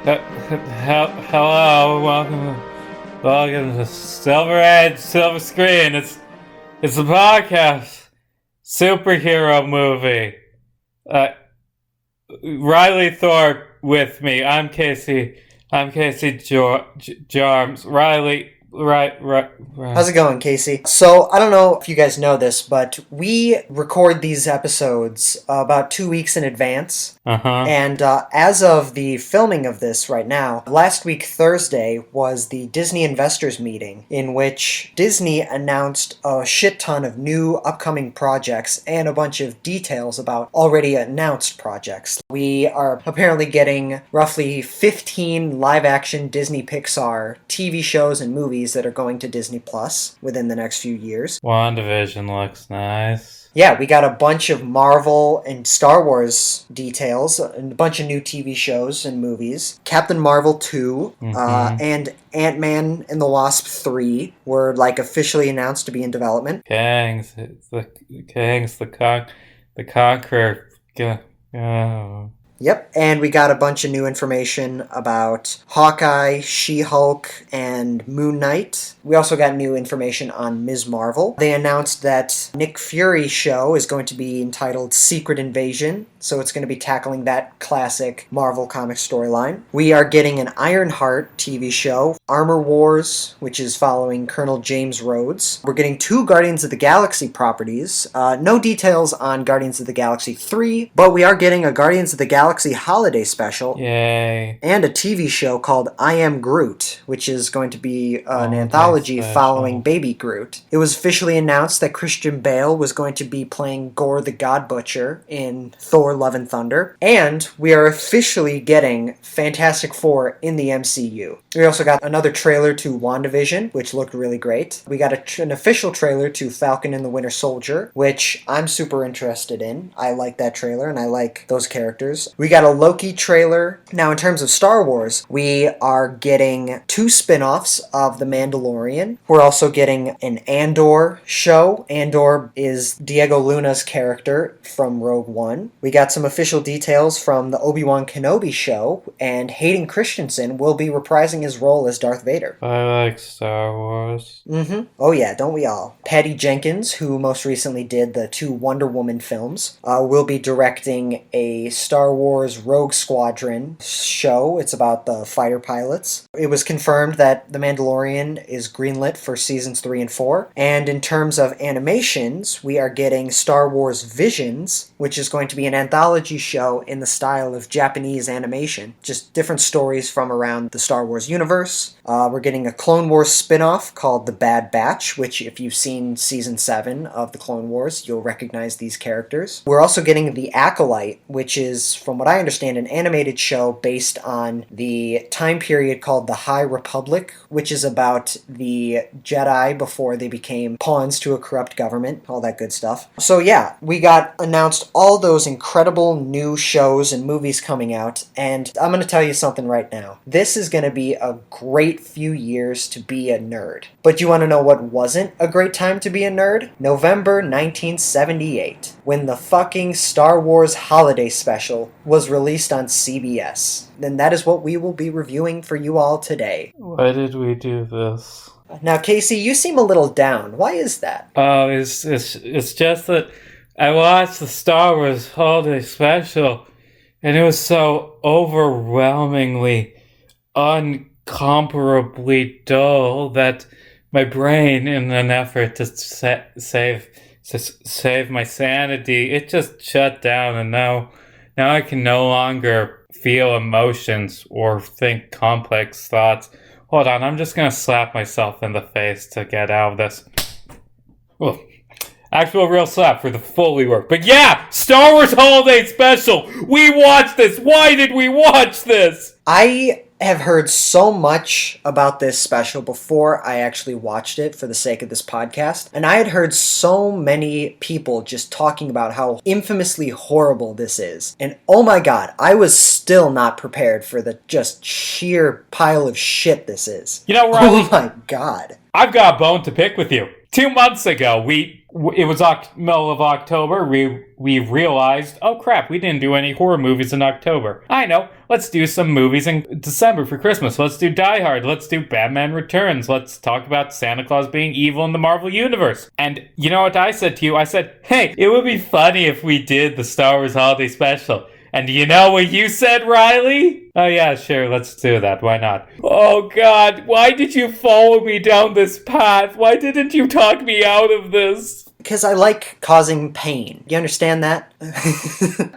Hello, welcome to Silver Edge, Silver Screen. It's a podcast, superhero movie. Riley Thorpe with me. I'm Casey Jarmes. Riley, right. How's it going, Casey? So, I don't know if you guys know this, but we record these episodes about 2 weeks in advance. And as of the filming of this right now, last week Thursday was the Disney investors meeting in which Disney announced a shit ton of new upcoming projects and a bunch of details about already announced projects. We are apparently getting roughly 15 live-action Disney Pixar TV shows and movies that are going to Disney Plus within the next few years. WandaVision looks nice. Yeah, we got a bunch of Marvel and Star Wars details, and a bunch of new TV shows and movies. Captain Marvel 2 and Ant-Man and the Wasp 3 were officially announced to be in development. Kangs, the Conqueror. Yep, and we got a bunch of new information about Hawkeye, She-Hulk, and Moon Knight. We also got new information on Ms. Marvel. They announced that Nick Fury's show is going to be entitled Secret Invasion, so it's going to be tackling that classic Marvel comic storyline. We are getting an Ironheart TV show, Armor Wars, which is following Colonel James Rhodes. We're getting 2 Guardians of the Galaxy properties. No details on Guardians of the Galaxy 3, but we are getting a Guardians of the Galaxy holiday special. Yay. And a TV show called I Am Groot, which is going to be an anthology following Baby Groot. It was officially announced that Christian Bale was going to be playing Gore the God Butcher in Thor Love and Thunder. And we are officially getting Fantastic Four in the MCU. We also got another trailer to WandaVision, which looked really great. We got an official trailer to Falcon and the Winter Soldier, which I'm super interested in. I like that trailer and I like those characters. We got a Loki trailer. Now, in terms of Star Wars, we are getting 2 spin-offs of The Mandalorian. We're also getting an Andor show. Andor is Diego Luna's character from Rogue One. We got some official details from the Obi-Wan Kenobi show, and Hayden Christensen will be reprising his role as Darth Vader. I like Star Wars. Oh yeah, don't we all? Patty Jenkins, who most recently did the 2 Wonder Woman films, will be directing a Star Wars Rogue Squadron show. It's about the fighter pilots. It was confirmed that The Mandalorian is greenlit for seasons 3 and 4. And in terms of animations, we are getting Star Wars Visions, which is going to be an anthology show in the style of Japanese animation. Just different stories from around the Star Wars universe. We're getting a Clone Wars spin-off called The Bad Batch, which if you've seen season 7 of the Clone Wars, you'll recognize these characters. We're also getting The Acolyte, which is, from what I understand, an animated show based on the time period called the High Republic, which is about the Jedi before they became pawns to a corrupt government, all that good stuff. So yeah, we got announced all those incredible new shows and movies coming out, and I'm going to tell you something right now. This is going to be a great few years to be a nerd. But you want to know what wasn't a great time to be a nerd? November 1978, when the fucking Star Wars holiday special was released on CBS. And that is what we will be reviewing for you all today. Why did we do this? Now, Casey, you seem a little down. Why is that? It's just that I watched the Star Wars holiday special, and it was so overwhelmingly uncomparably dull that my brain, in an effort to save my sanity, it just shut down, and now I can no longer feel emotions or think complex thoughts. Hold on, I'm just gonna slap myself in the face to get out of this. Ugh. Actual real slap for the Foley work. But yeah, Star Wars Holiday Special! We watched this! Why did we watch this? I have heard so much about this special before I actually watched it for the sake of this podcast, and I had heard so many people just talking about how infamously horrible this is. And oh my god, I was still not prepared for the just sheer pile of shit this is. You know, Riley, oh my god. I've got a bone to pick with you. 2 months ago, we it was middle of October. We realized, oh crap, we didn't do any horror movies in October. I know. Let's do some movies in December for Christmas. Let's do Die Hard. Let's do Batman Returns. Let's talk about Santa Claus being evil in the Marvel Universe. And you know what I said to you? I said, hey, it would be funny if we did the Star Wars Holiday Special. And do you know what you said, Riley? Oh yeah, sure, let's do that. Why not? Oh God, why did you follow me down this path? Why didn't you talk me out of this? Because I like causing pain. You understand that?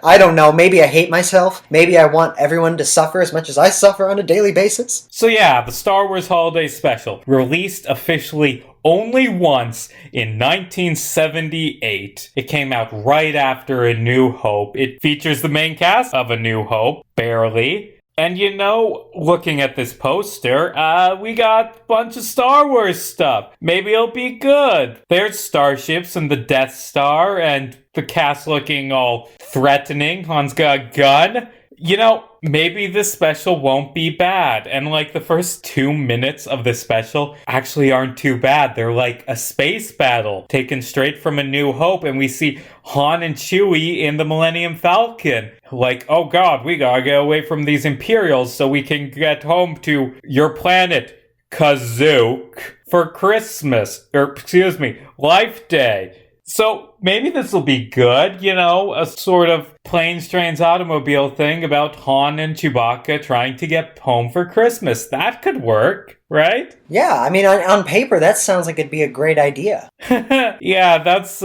I don't know. Maybe I hate myself. Maybe I want everyone to suffer as much as I suffer on a daily basis. So yeah, the Star Wars Holiday Special, released officially only once in 1978. It came out right after A New Hope. It features the main cast of A New Hope, barely. And you know, looking at this poster, we got a bunch of Star Wars stuff. Maybe it'll be good. There's starships and the Death Star and the cast looking all threatening. Han's got a gun. You know, maybe this special won't be bad. And like the first 2 minutes of the special actually aren't too bad. They're like a space battle taken straight from A New Hope. And we see Han and Chewie in the Millennium Falcon. Like, oh God, we gotta get away from these Imperials so we can get home to your planet, Kazook, for Christmas. Life Day. So maybe this will be good, you know, a sort of planes, trains, automobile thing about Han and Chewbacca trying to get home for Christmas. That could work, right? Yeah, I mean, on paper, that sounds like it'd be a great idea. Yeah, that's,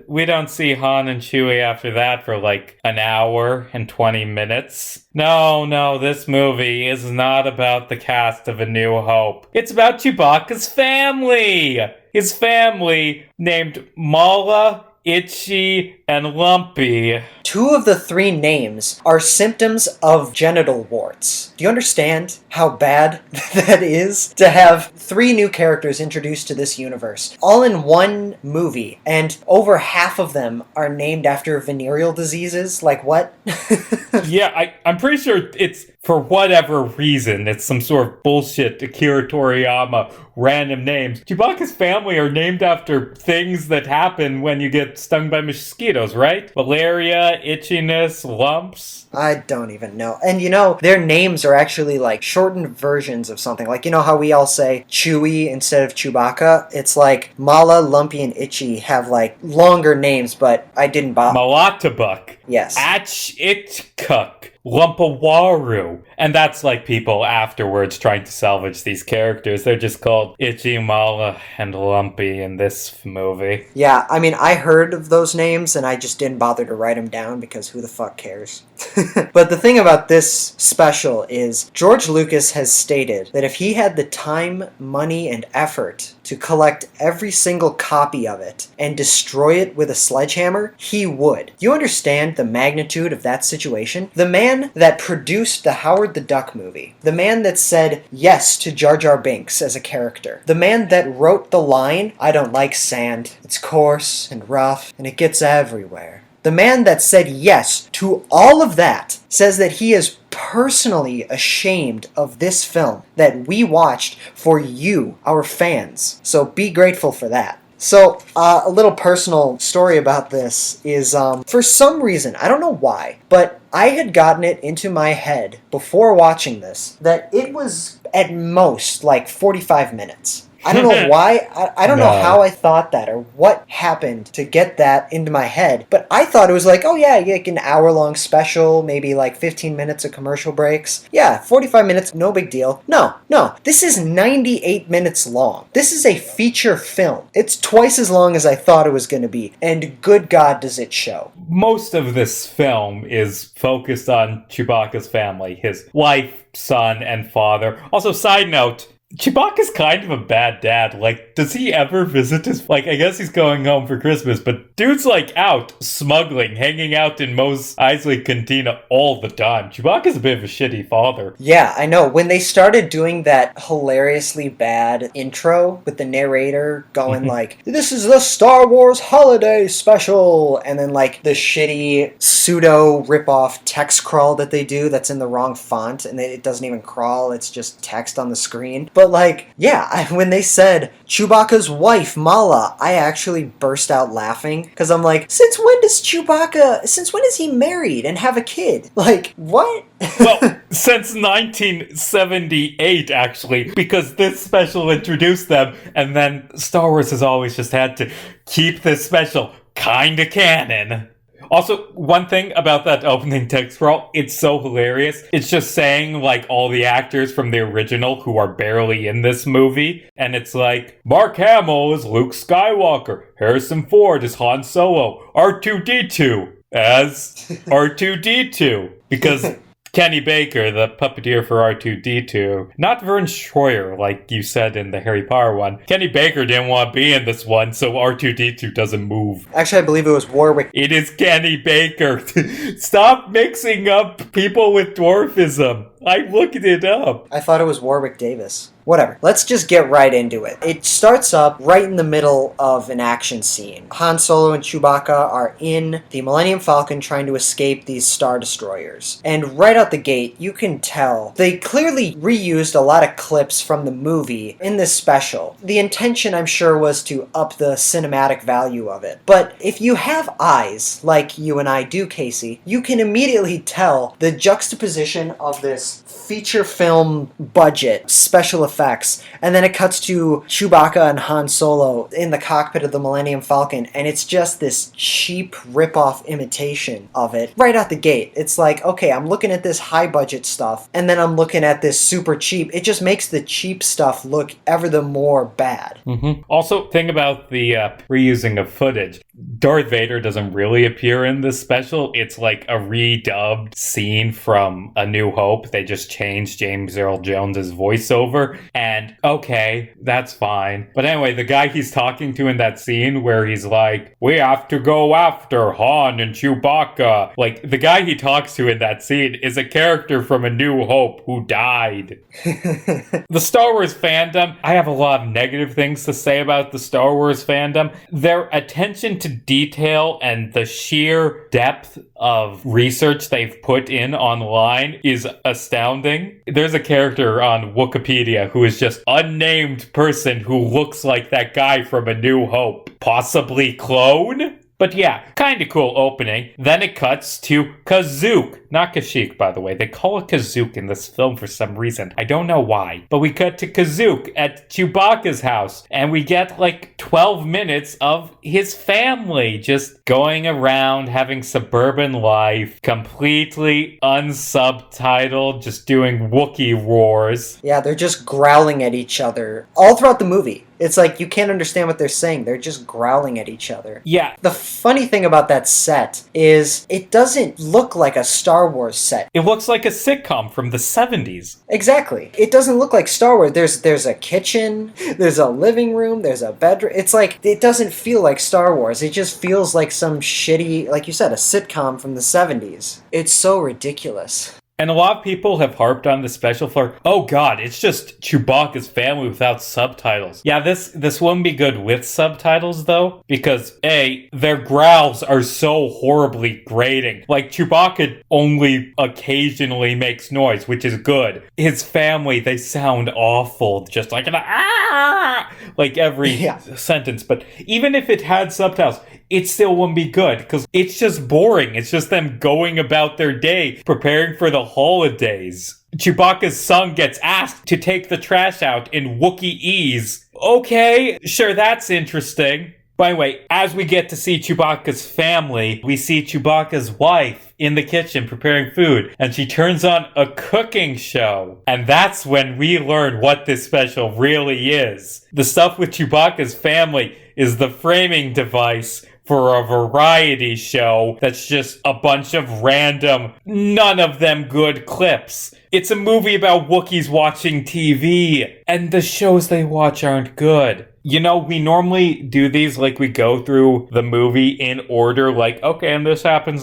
we don't see Han and Chewie after that for like an hour and 20 minutes. No, this movie is not about the cast of A New Hope. It's about Chewbacca's family! His family, named Mala, Itchy, and Lumpy. 2 of the 3 names are symptoms of genital warts. Do you understand how bad that is? To have 3 new characters introduced to this universe, all in one movie, and over half of them are named after venereal diseases? Like what? Yeah, I'm pretty sure it's, for whatever reason, it's some sort of bullshit Akira Toriyama random names. Chewbacca's family are named after things that happen when you get stung by mosquitoes, right? Malaria, itchiness, lumps. I don't even know. And you know, their names are actually like shortened versions of something. Like, you know how we all say Chewie instead of Chewbacca? It's like Mala, Lumpy, and Itchy have like longer names, but I didn't bother. Malatabuk. Yes. Atch-Itkuk. Lumpawaru. And that's like people afterwards trying to salvage these characters. They're just called Itchy, Mala, and Lumpy in this movie. Yeah, I mean, I heard of those names and I just didn't bother to write them down because who the fuck cares? But the thing about this special is George Lucas has stated that if he had the time, money, and effort to collect every single copy of it and destroy it with a sledgehammer, he would. Do you understand the magnitude of that situation? The man that produced the Howard the Duck movie, the man that said yes to Jar Jar Binks as a character, the man that wrote the line, "I don't like sand, it's coarse and rough and it gets everywhere." The man that said yes to all of that says that he is personally ashamed of this film that we watched for you, our fans. So be grateful for that. So, a little personal story about this is, for some reason, I don't know why, but I had gotten it into my head before watching this that it was at most like 45 minutes. I don't know why. I don't know how I thought that or what happened to get that into my head. But I thought it was like, oh yeah, like an hour-long special, maybe like 15 minutes of commercial breaks. Yeah, 45 minutes, no big deal. No. This is 98 minutes long. This is a feature film. It's twice as long as I thought it was going to be. And good God, does it show. Most of this film is focused on Chewbacca's family, his wife, son, and father. Also, side note, Chewbacca's kind of a bad dad. Like, does he ever visit his... Like, I guess he's going home for Christmas, but dude's, like, out smuggling, hanging out in Mos Eisley Cantina all the time. Chewbacca's a bit of a shitty father. Yeah, I know. When they started doing that hilariously bad intro with the narrator going like, "This is the Star Wars Holiday Special," and then, like, the shitty pseudo rip-off text crawl that they do that's in the wrong font, and it doesn't even crawl, it's just text on the screen. But But when they said Chewbacca's wife, Mala, I actually burst out laughing because I'm like, since when is he married and have a kid? What? Well, since 1978, actually, because this special introduced them, and then Star Wars has always just had to keep this special kinda canon. Also, one thing about that opening text scroll, it's so hilarious. It's just saying, all the actors from the original who are barely in this movie. And it's Mark Hamill is Luke Skywalker. Harrison Ford is Han Solo. R2-D2 as R2-D2. Because Kenny Baker, the puppeteer for R2-D2, not Vern Troyer, like you said in the Harry Potter one. Kenny Baker didn't want to be in this one, so R2-D2 doesn't move. Actually, I believe it was Warwick. It is Kenny Baker. Stop mixing up people with dwarfism. I looked it up. I thought it was Warwick Davis. Whatever. Let's just get right into it. It starts up right in the middle of an action scene. Han Solo and Chewbacca are in the Millennium Falcon trying to escape these Star Destroyers. And right out the gate, you can tell they clearly reused a lot of clips from the movie in this special. The intention, I'm sure, was to up the cinematic value of it. But if you have eyes, like you and I do, Casey, you can immediately tell the juxtaposition of this feature film budget, special effects, and then it cuts to Chewbacca and Han Solo in the cockpit of the Millennium Falcon, and it's just this cheap rip-off imitation of it right out the gate. It's okay, I'm looking at this high-budget stuff, and then I'm looking at this super cheap. It just makes the cheap stuff look ever the more bad. Mm-hmm. Also, thing about the reusing of footage. Darth Vader doesn't really appear in this special. It's a redubbed scene from A New Hope. They just changed James Earl Jones's voiceover, and okay, that's fine. But anyway, the guy he's talking to in that scene where he's we have to go after Han and Chewbacca. The guy he talks to in that scene is a character from A New Hope who died. The Star Wars fandom, I have a lot of negative things to say about the Star Wars fandom. Their attention to detail and the sheer depth of research they've put in online is astounding. There's a character on Wikipedia who is just unnamed person who looks like that guy from A New Hope. Possibly clone? But yeah, kinda cool opening. Then it cuts to Kazook. Not Kashyyyk, by the way. They call it Kazook in this film for some reason. I don't know why. But we cut to Kazook at Chewbacca's house. And we get 12 minutes of his family just going around having suburban life. Completely unsubtitled. Just doing Wookiee roars. Yeah, they're just growling at each other all throughout the movie. It's you can't understand what they're saying. They're just growling at each other. Yeah. The funny thing about that set is it doesn't look like a Star Wars set. It looks like a sitcom from the 70s. Exactly. It doesn't look like Star Wars. There's a kitchen, there's a living room, there's a bedroom. It's it doesn't feel like Star Wars. It just feels like some shitty, like you said, a sitcom from the 70s. It's so ridiculous. And a lot of people have harped on the special for, oh god, it's just Chewbacca's family without subtitles. Yeah, this wouldn't be good with subtitles, though, because A, their growls are so horribly grating. Chewbacca only occasionally makes noise, which is good. His family, they sound awful, just every sentence. But even if it had subtitles, it still wouldn't be good, because it's just boring. It's just them going about their day, preparing for the holidays. Chewbacca's son gets asked to take the trash out in Wookieese. Okay, sure, that's interesting. By the way, as we get to see Chewbacca's family, we see Chewbacca's wife in the kitchen preparing food, and she turns on a cooking show. And that's when we learn what this special really is. The stuff with Chewbacca's family is the framing device for a variety show that's just a bunch of random, none of them good clips. It's a movie about Wookiees watching TV, and the shows they watch aren't good. We normally do these we go through the movie in order, okay, and this happens,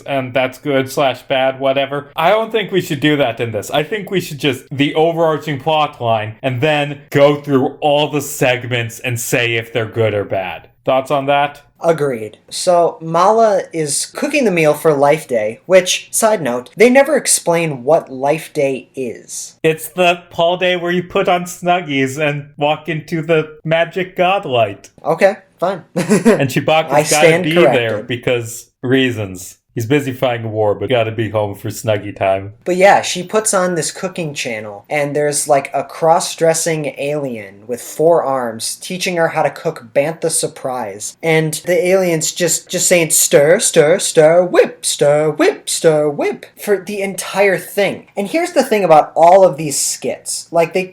and that's good / bad, whatever. I don't think we should do that in this. I think we should just, the overarching plot line, and then go through all the segments and say if they're good or bad. Thoughts on that? Agreed. So, Mala is cooking the meal for Life Day, which, side note, they never explain what Life Day is. It's the Paul Day where you put on Snuggies and walk into the magic godlight. Okay, fine. And Chewbacca's gotta be corrected. there because reasons. He's busy fighting a war, but gotta be home for Snuggie time. But yeah, she puts on this cooking channel, and there's like a cross-dressing alien with 4 arms teaching her how to cook Bantha Surprise. And the alien's just saying stir, stir, stir, whip, stir, whip, stir, whip for the entire thing. And here's the thing about all of these skits. Like, they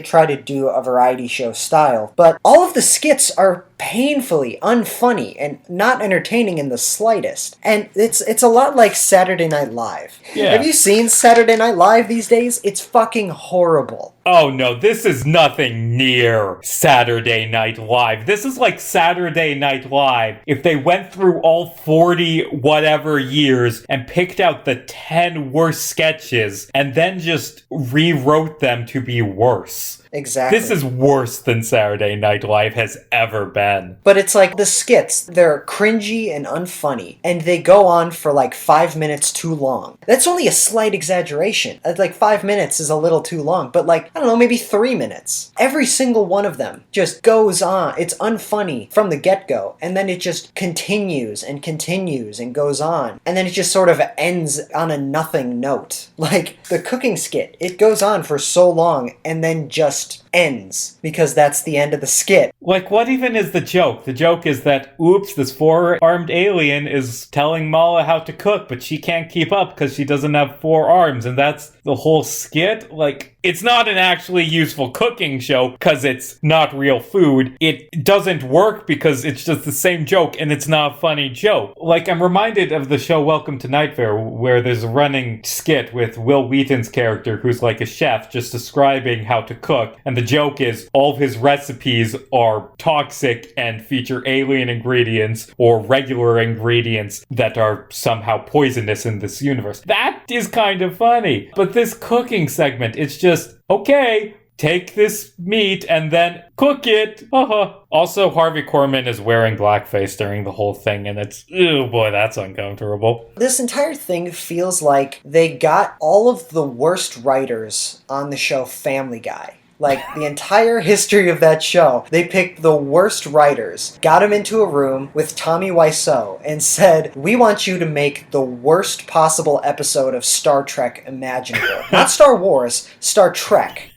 try to do a variety show style, but all of the skits are painfully unfunny and not entertaining in the slightest. And it's a lot like Saturday Night Live. Yeah. Have you seen Saturday Night Live these days? It's fucking horrible. Oh no, this is nothing near Saturday Night Live. This is like Saturday Night Live if they went through all 40 whatever years and picked out the 10 worst sketches and then just rewrote them to be worse. Exactly. This is worse than Saturday Night Live has ever been. But it's like the skits, they're cringy and unfunny, and they go on for like 5 minutes too long. That's only a slight exaggeration. Like 5 minutes is a little too long, but like, I don't know, maybe 3 minutes. Every single one of them just goes on. It's unfunny from the get-go, and then it just continues and continues and goes on. And then it just sort of ends on a nothing note. Like the cooking skit, it goes on for so long and then just ends because that's the end of the skit. Like, what even is the joke? The joke is that, oops, this 4-armed alien is telling Mala how to cook, but she can't keep up because she doesn't have 4 arms, and that's the whole skit? Like, it's not an actually useful cooking show because it's not real food. It doesn't work because it's just the same joke and it's not a funny joke. Like, I'm reminded of the show Welcome to Night Fair, where there's a running skit with Will Wheaton's character who's like a chef just describing how to cook, and the joke is all of his recipes are toxic and feature alien ingredients or regular ingredients that are somehow poisonous in this universe. That is kind of funny. But this cooking segment, it's just, okay, take this meat and then cook it. Also, Harvey Korman is wearing blackface during the whole thing, and it's, oh boy, that's uncomfortable. This entire thing feels like they got all of the worst writers on the show Family Guy. Like, the entire history of that show, they picked the worst writers, got them into a room with Tommy Wiseau, and said, we want you to make the worst possible episode of Star Trek imaginable. Not Star Wars, Star Trek.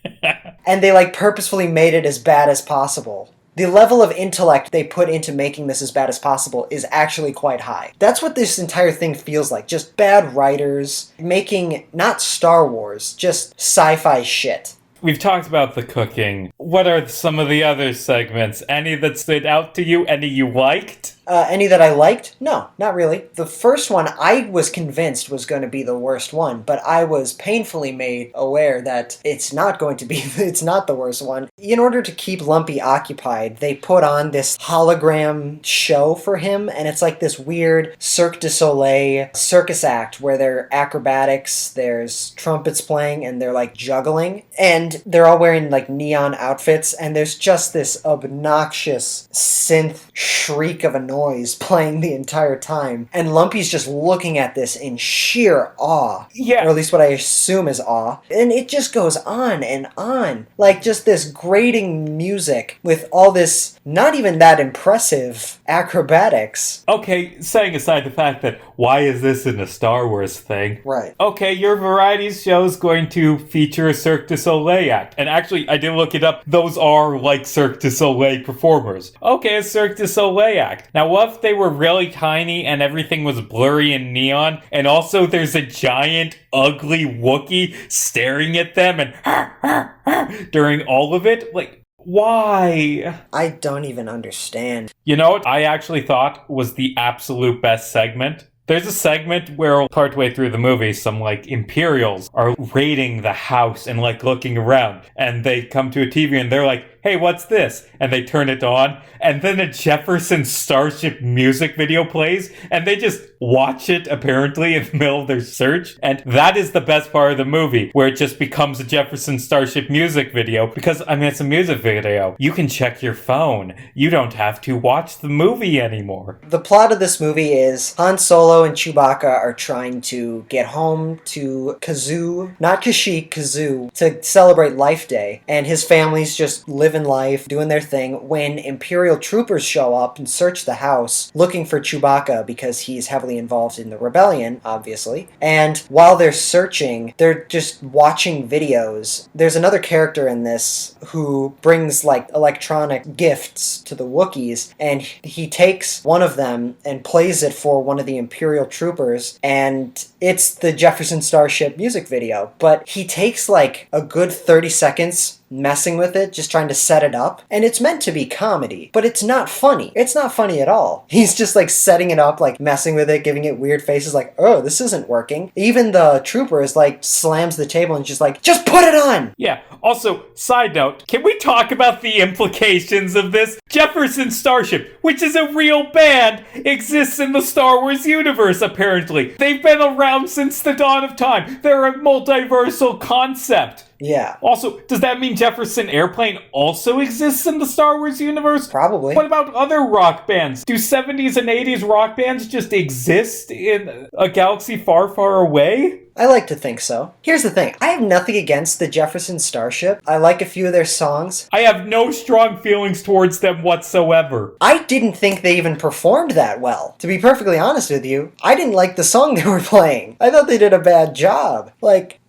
And they, like, purposefully made it as bad as possible. The level of intellect they put into making this as bad as possible is actually quite high. That's what this entire thing feels like. Just bad writers making, not Star Wars, just sci-fi shit. We've talked about the cooking. What are some of the other segments? Any that stood out to you? Any you liked? Any that I liked? No, not really. The first one I was convinced was going to be the worst one, but I was painfully made aware that it's not going to be, it's not the worst one. In order to keep Lumpy occupied, they put on this hologram show for him, and it's like this weird Cirque du Soleil circus act where they're acrobatics, there's trumpets playing, and they're like juggling, and they're all wearing like neon outfits, and there's just this obnoxious synth shriek of a noise playing the entire time, and Lumpy's just looking at this in sheer awe. Yeah. Or at least what I assume is awe. And it just goes on and on. Like, just this grating music with all this not even that impressive acrobatics. Okay, setting aside the fact that why is this in a Star Wars thing? Right. Okay, your variety show is going to feature a Cirque du Soleil act. And actually, I did look it up. Those are like Cirque du Soleil performers. Okay, a Cirque du Soleil act. Now, what if they were really tiny and everything was blurry and neon, and also there's a giant, ugly Wookiee staring at them and during all of it? Like, why? I don't even understand. You know what I actually thought was the absolute best segment? There's a segment where partway through the movie, some like Imperials are raiding the house and like looking around, and they come to a TV and they're like, hey, what's this? And they turn it on, and then a Jefferson Starship music video plays, and they just watch it, apparently, in the middle of their search. And that is the best part of the movie, where it just becomes a Jefferson Starship music video, because, I mean, it's a music video. You can check your phone. You don't have to watch the movie anymore. The plot of this movie is Han Solo and Chewbacca are trying to get home to Kazoo, not Kashyyyk, Kazoo, to celebrate Life Day. And his family's just living life, doing their thing, when Imperial troopers show up and search the house looking for Chewbacca because he's heavily involved in the rebellion, obviously. And while they're searching, they're just watching videos. There's another character in this who brings like electronic gifts to the Wookiees, and he takes one of them and plays it for one of the Imperial troopers, and it's the Jefferson Starship music video. But he takes like a good 30 seconds messing with it, just trying to set it up. And it's meant to be comedy, but it's not funny. It's not funny at all. He's just like setting it up, like messing with it, giving it weird faces like, oh, this isn't working. Even the trooper is like slams the table and just like, just put it on! Yeah. Also, side note, can we talk about the implications of this? Jefferson Starship, which is a real band, exists in the Star Wars universe, apparently. They've been around since the dawn of time. They're a multiversal concept. Yeah. Also, does that mean Jefferson Airplane also exists in the Star Wars universe? Probably. What about other rock bands? Do 70s and 80s rock bands just exist in a galaxy far, far away? I like to think so. Here's the thing. I have nothing against the Jefferson Starship. I like a few of their songs. I have no strong feelings towards them whatsoever. I didn't think they even performed that well. To be perfectly honest with you, I didn't like the song they were playing. I thought they did a bad job. Like,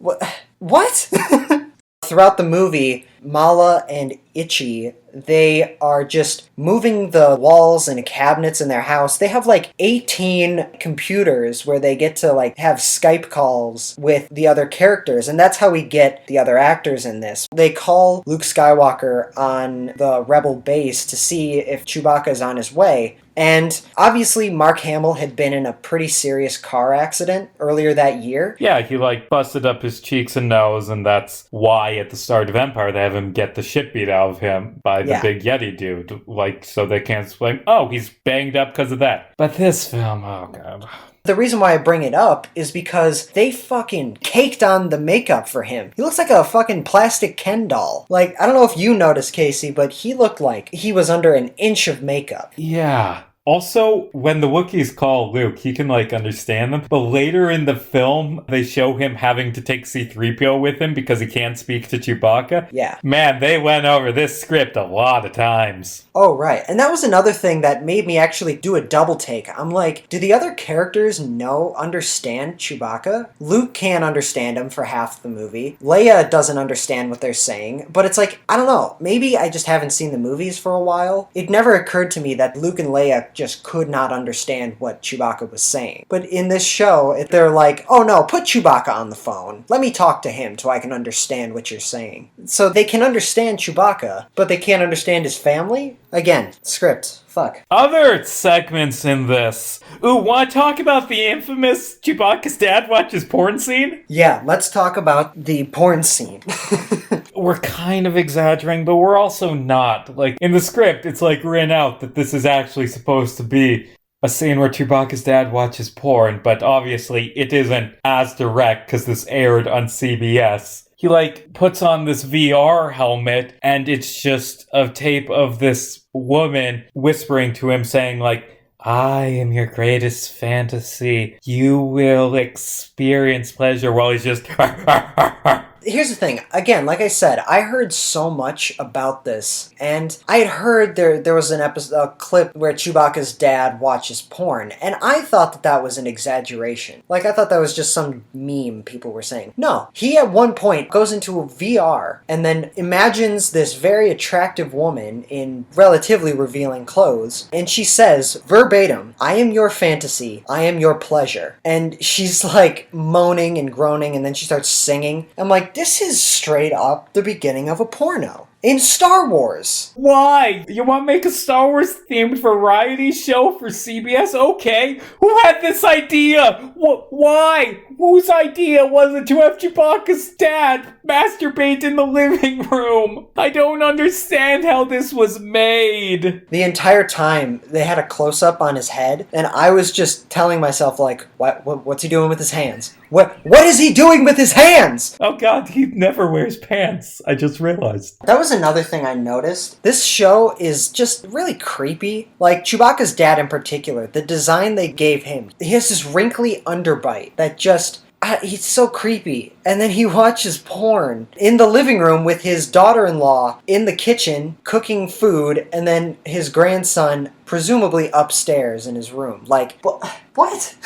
what? Throughout the movie, Mala and Itchy, they are just moving the walls and cabinets in their house. They have like 18 computers where they get to like have Skype calls with the other characters, and that's how we get the other actors in this. They call Luke Skywalker on the Rebel base to see if Chewbacca is on his way. And obviously Mark Hamill had been in a pretty serious car accident earlier that year. Yeah, he like busted up his cheeks and nose, and that's why at the start of Empire they have him get the shit beat out of him by the big Yeti dude. Like, so they can't explain, oh, he's banged up because of that. But this film, oh god. The reason why I bring it up is because they fucking caked on the makeup for him. He looks like a fucking plastic Ken doll. Like, I don't know if you noticed, Casey, but he looked like he was under an inch of makeup. Yeah. Also, when the Wookiees call Luke, he can, like, understand them. But later in the film, they show him having to take C-3PO with him because he can't speak to Chewbacca. Yeah. Man, they went over this script a lot of times. Oh, right. And that was another thing that made me actually do a double take. I'm like, do the other characters understand Chewbacca? Luke can't understand him for half the movie. Leia doesn't understand what they're saying. But it's like, I don't know. Maybe I just haven't seen the movies for a while. It never occurred to me that Luke and Leia just could not understand what Chewbacca was saying. But in this show, they're like, oh no, put Chewbacca on the phone. Let me talk to him so I can understand what you're saying. So they can understand Chewbacca, but they can't understand his family? Again, script. Fuck. Other segments in this. Ooh, want to talk about the infamous Chewbacca's dad watches porn scene? Yeah, let's talk about the porn scene. We're kind of exaggerating, but we're also not. Like, in the script, it's like written out that this is actually supposed to be a scene where Chewbacca's dad watches porn, but obviously it isn't as direct because this aired on CBS. He, like, puts on this VR helmet, and it's just a tape of this woman whispering to him saying, like, I am your greatest fantasy. You will experience pleasure, while he's just... Here's the thing. Again, like I said, I heard so much about this, and I had heard there was a clip where Chewbacca's dad watches porn, and I thought that was an exaggeration. Like, I thought that was just some meme people were saying. No, he at one point goes into a VR, and then imagines this very attractive woman in relatively revealing clothes, and she says, verbatim, I am your fantasy, I am your pleasure. And she's like moaning and groaning, and then she starts singing. I'm like, this is straight up the beginning of a porno. in Star Wars. Why? You want to make a Star Wars themed variety show for CBS? Okay. Who had this idea? Why? Whose idea was it to have Chewbacca's dad masturbate in the living room? I don't understand how this was made. The entire time, they had a close-up on his head, and I was just telling myself, like, what's he doing with his hands? What is he doing with his hands? Oh god, he never wears pants. I just realized. That was another thing I noticed. This show is just really creepy. Like, Chewbacca's dad in particular, the design they gave him, he has this wrinkly underbite that just... he's so creepy. And then he watches porn in the living room with his daughter-in-law in the kitchen cooking food, and then his grandson presumably upstairs in his room. Like, what?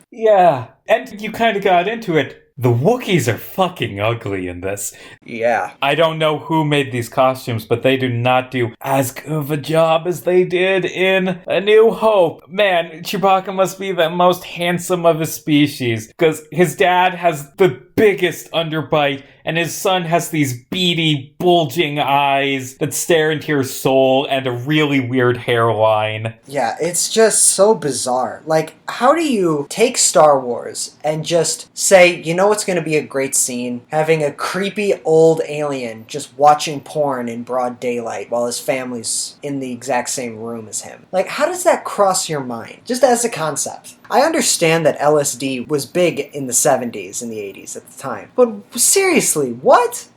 Yeah, and you kind of got into it. The Wookiees are fucking ugly in this. Yeah. I don't know who made these costumes, but they do not do as good of a job as they did in A New Hope. Man, Chewbacca must be the most handsome of his species, because his dad has the biggest underbite, and his son has these beady, bulging eyes that stare into your soul and a really weird hairline. Yeah, it's just so bizarre. Like, how do you take Star Wars and just say, you know what's going to be a great scene? Having a creepy old alien just watching porn in broad daylight while his family's in the exact same room as him. Like, how does that cross your mind? Just as a concept. I understand that LSD was big in the 70s and the 80s at the time. But seriously, what?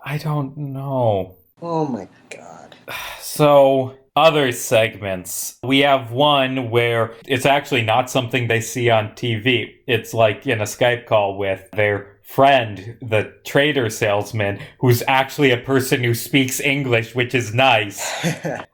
I don't know. Oh my god. So, other segments. We have one where it's actually not something they see on TV. It's like in a Skype call with their friend, the trader salesman, who's actually a person who speaks English, which is nice.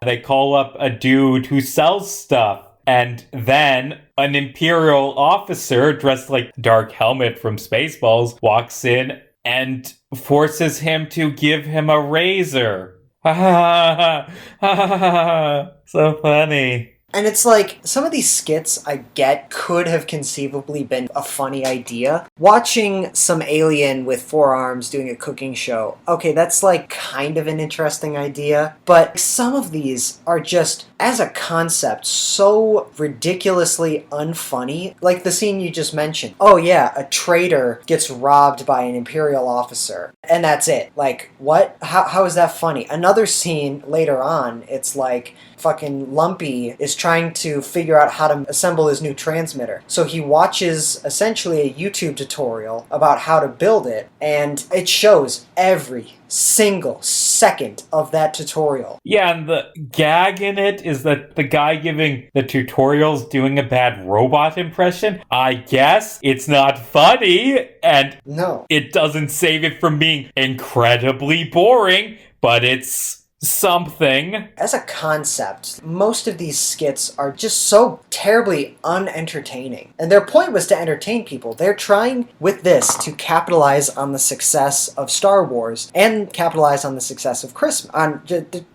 They call up a dude who sells stuff. And then an Imperial officer dressed like Dark Helmet from Spaceballs walks in and forces him to give him a razor. Ha ha ha. So funny. And it's like, some of these skits I get could have conceivably been a funny idea. Watching some alien with 4 arms doing a cooking show, okay, that's like kind of an interesting idea. But some of these are just, as a concept, so ridiculously unfunny. Like the scene you just mentioned. Oh yeah, a traitor gets robbed by an Imperial officer. And that's it. Like, what? How is that funny? Another scene later on, it's like fucking Lumpy is trying to figure out how to assemble his new transmitter. So he watches essentially a YouTube tutorial about how to build it, and it shows every single second of that tutorial. Yeah, and the gag in it is that the guy giving the tutorial's doing a bad robot impression. I guess it's not funny, and no, it doesn't save it from being incredibly boring, but it's something. As a concept, most of these skits are just so terribly unentertaining. And their point was to entertain people. They're trying with this to capitalize on the success of Star Wars and capitalize on the success of Christmas.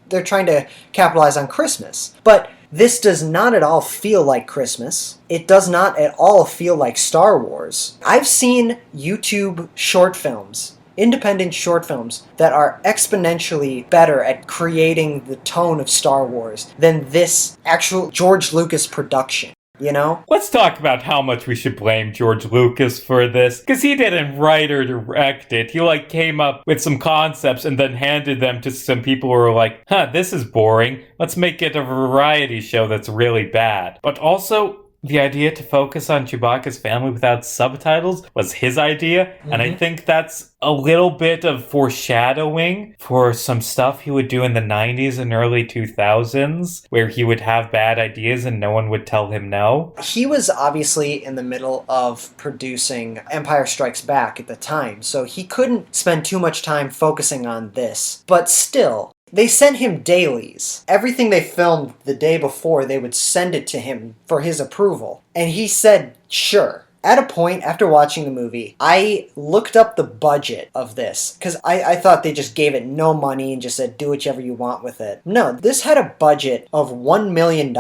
They're trying to capitalize on Christmas. But this does not at all feel like Christmas. It does not at all feel like Star Wars. I've seen YouTube short films, independent short films, that are exponentially better at creating the tone of Star Wars than this actual George Lucas production. You know? Let's talk about how much we should blame George Lucas for this, because he didn't write or direct it. He came up with some concepts and then handed them to some people who were like, this is boring. Let's make it a variety show that's really bad. But also, the idea to focus on Chewbacca's family without subtitles was his idea, and I think that's a little bit of foreshadowing for some stuff he would do in the 90s and early 2000s, where he would have bad ideas and no one would tell him no. He was obviously in the middle of producing Empire Strikes Back at the time, so he couldn't spend too much time focusing on this. But still, they sent him dailies. Everything they filmed the day before, they would send it to him for his approval. And he said, sure. At a point after watching the movie, I looked up the budget of this because I thought they just gave it no money and just said, do whatever you want with it. No, this had a budget of $1 million,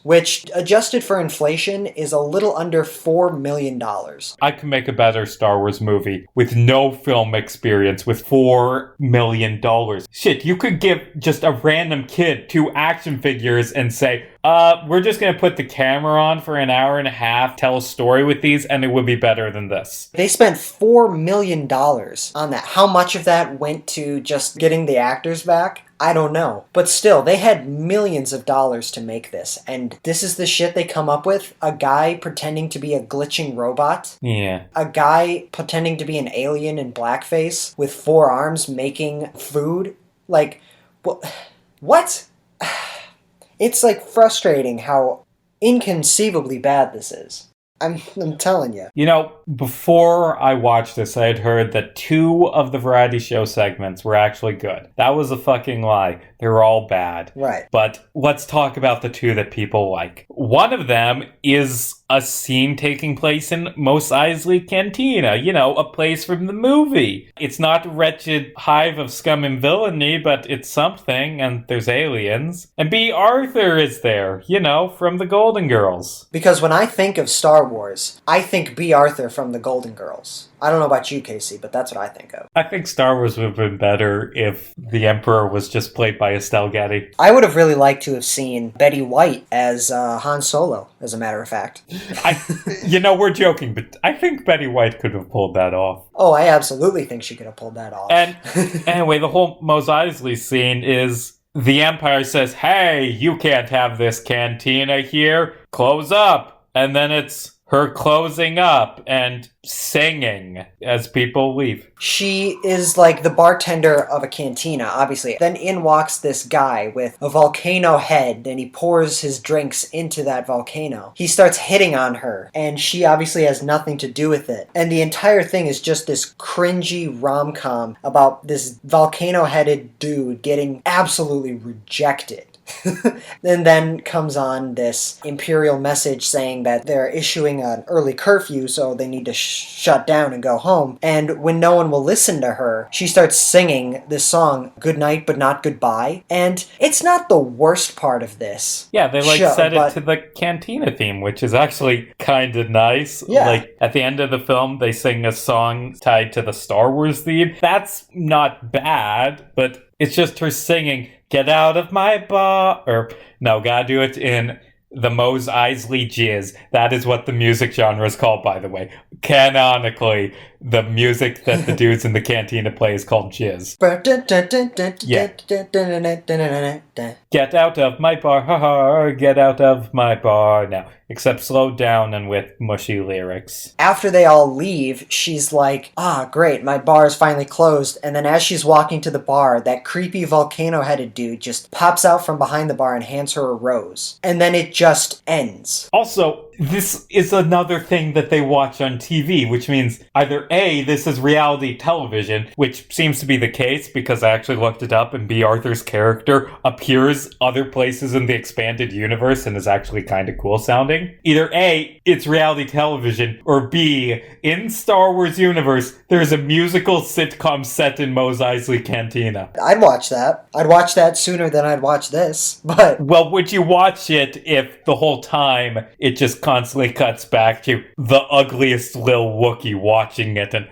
which adjusted for inflation is a little under $4 million. I can make a better Star Wars movie with no film experience with $4 million. Shit, you could give just a random kid 2 action figures and say, we're just going to put the camera on for an hour and a half, tell a story with these, and it would be better than this. They spent $4 million on that. How much of that went to just getting the actors back? I don't know. But still, they had millions of dollars to make this. And this is the shit they come up with? A guy pretending to be a glitching robot? Yeah. A guy pretending to be an alien in blackface with 4 arms making food? Like, what? It's like frustrating how inconceivably bad this is. I'm telling you. You know, before I watched this, I had heard that 2 of the variety show segments were actually good. That was a fucking lie. They were all bad. Right. But let's talk about the 2 that people like. One of them is a scene taking place in Mos Eisley Cantina, you know, a place from the movie. It's not a wretched hive of scum and villainy, but it's something, and there's aliens. And B. Arthur is there, you know, from the Golden Girls. Because when I think of Star Wars, I think B. Arthur from the Golden Girls. I don't know about you, Casey, but that's what I think of. I think Star Wars would have been better if the Emperor was just played by Estelle Getty. I would have really liked to have seen Betty White as Han Solo, as a matter of fact. You know, we're joking, but I think Betty White could have pulled that off. Oh, I absolutely think she could have pulled that off. And anyway, the whole Mos Eisley scene is the Empire says, hey, you can't have this cantina here. Close up. And then it's her closing up and singing as people leave. She is like the bartender of a cantina, obviously. Then in walks this guy with a volcano head, and he pours his drinks into that volcano. He starts hitting on her, and she obviously has nothing to do with it. And the entire thing is just this cringy rom-com about this volcano-headed dude getting absolutely rejected. And then comes on this imperial message saying that they're issuing an early curfew, so they need to shut down and go home. And when no one will listen to her, she starts singing this song, Good Night But Not Goodbye. And it's not the worst part of this. Yeah, they set it to the Cantina theme, which is actually kind of nice. Yeah. Like, at the end of the film, they sing a song tied to the Star Wars theme. That's not bad, but it's just her singing, get out of my bar. Or, no, gotta do it in the Mos Eisley jizz. That is what the music genre is called, by the way. Canonically, the music that the dudes in the cantina play is called jizz. Yeah. Get out of my bar, ha ha, get out of my bar now. Except slowed down and with mushy lyrics. After they all leave, she's like, great, my bar is finally closed. And then as she's walking to the bar, that creepy volcano-headed dude just pops out from behind the bar and hands her a rose. And then it just ends. Also, this is another thing that they watch on TV, which means either A, this is reality television, which seems to be the case because I actually looked it up and B. Arthur's character appears other places in the expanded universe and is actually kind of cool sounding. Either A, it's reality television, or B, in Star Wars universe, there's a musical sitcom set in Mos Eisley Cantina. I'd watch that. I'd watch that sooner than I'd watch this, but... Well, would you watch it if the whole time it just constantly cuts back to the ugliest Lil Wookiee watching it and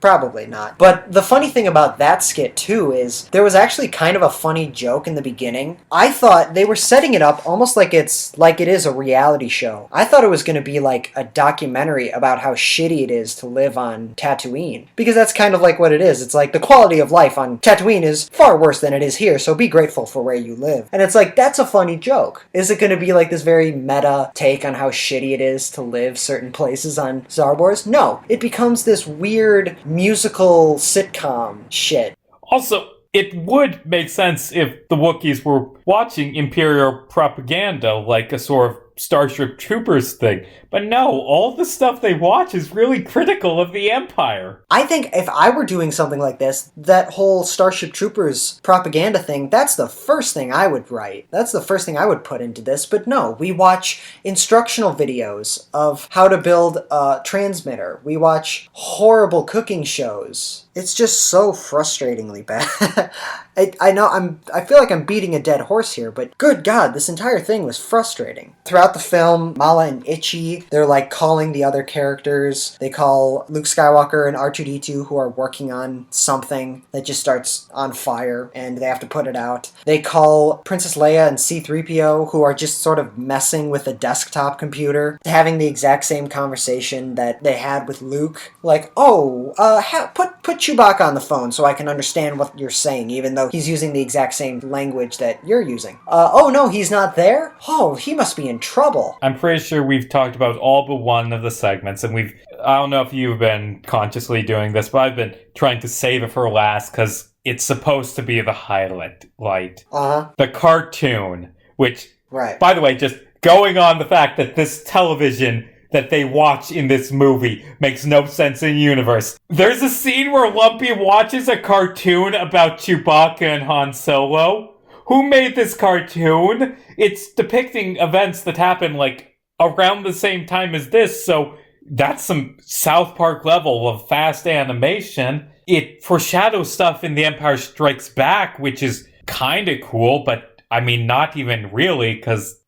Probably not. But the funny thing about that skit, too, is there was actually kind of a funny joke in the beginning. I thought they were setting it up almost like it is a reality show. I thought it was going to be like a documentary about how shitty it is to live on Tatooine. Because that's kind of like what it is. It's like the quality of life on Tatooine is far worse than it is here, so be grateful for where you live. And it's like, that's a funny joke. Is it going to be like this very meta take on how shitty it is to live certain places on Star Wars? No. It becomes this weird musical sitcom shit. Also, it would make sense if the Wookiees were watching Imperial propaganda like a sort of Starship Troopers thing. But no, all the stuff they watch is really critical of the Empire. I think if I were doing something like this, that whole Starship Troopers propaganda thing, that's the first thing I would write. That's the first thing I would put into this. But no, we watch instructional videos of how to build a transmitter. We watch horrible cooking shows. It's just so frustratingly bad. I know I feel like I'm beating a dead horse here, but good God, this entire thing was frustrating. Throughout the film, Mala and Itchy, they're like calling the other characters. They call Luke Skywalker and R2-D2, who are working on something that just starts on fire and they have to put it out. They call Princess Leia and C-3PO, who are just sort of messing with a desktop computer, having the exact same conversation that they had with Luke. Like, put Chewbacca on the phone so I can understand what you're saying, even though he's using the exact same language that you're using. Oh no, he's not there? Oh, he must be in trouble. I'm pretty sure we've talked about all but one of the segments, and I don't know if you've been consciously doing this, but I've been trying to save it for last because it's supposed to be the highlight. The cartoon, which, right. By the way, just going on the fact that this television that they watch in this movie makes no sense in the universe. There's a scene where Lumpy watches a cartoon about Chewbacca and Han Solo. Who made this cartoon? It's depicting events that happen, like, around the same time as this, so that's some South Park level of fast animation. It foreshadows stuff in The Empire Strikes Back, which is kinda cool, but, I mean, not even really, because